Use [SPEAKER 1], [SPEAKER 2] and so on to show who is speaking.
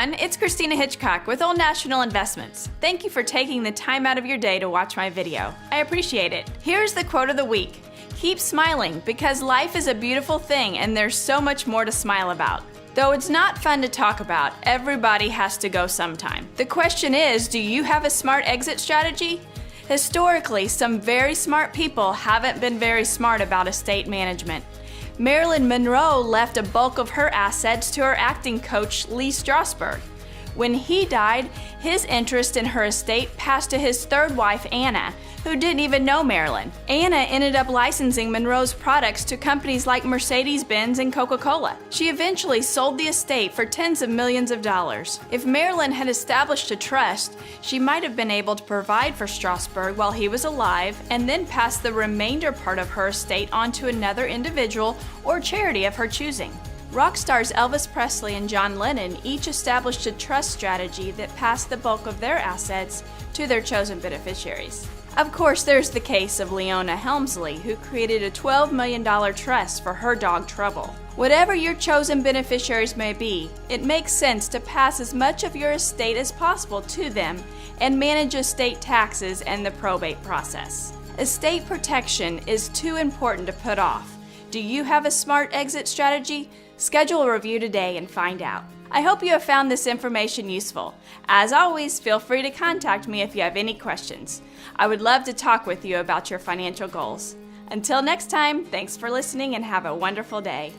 [SPEAKER 1] everyone, it's Christina Hitchcock with Old National Investments. Thank you for taking the time out of your day to watch my video. I appreciate it. Here's the quote of the week. Keep smiling because life is a beautiful thing and there's so much more to smile about. Though it's not fun to talk about, everybody has to go sometime. The question is, do you have a smart exit strategy? Historically, some very smart people haven't been very smart about estate management. Marilyn Monroe left a bulk of her assets to her acting coach, Lee Strasberg. When he died, his interest in her estate passed to his third wife, Anna, who didn't even know Marilyn. Anna ended up licensing Monroe's products to companies like Mercedes-Benz and Coca-Cola. She eventually sold the estate for tens of millions of dollars. If Marilyn had established a trust, she might have been able to provide for Strasberg while he was alive and then pass the remainder part of her estate on to another individual or charity of her choosing. Rock stars Elvis Presley and John Lennon each established a trust strategy that passed the bulk of their assets to their chosen beneficiaries. Of course, there's the case of Leona Helmsley, who created a $12 million trust for her dog Trouble. Whatever your chosen beneficiaries may be, it makes sense to pass as much of your estate as possible to them and manage estate taxes and the probate process. Estate protection is too important to put off. Do you have a smart exit strategy? Schedule a review today and find out. I hope you have found this information useful. As always, feel free to contact me if you have any questions. I would love to talk with you about your financial goals. Until next time, thanks for listening and have a wonderful day.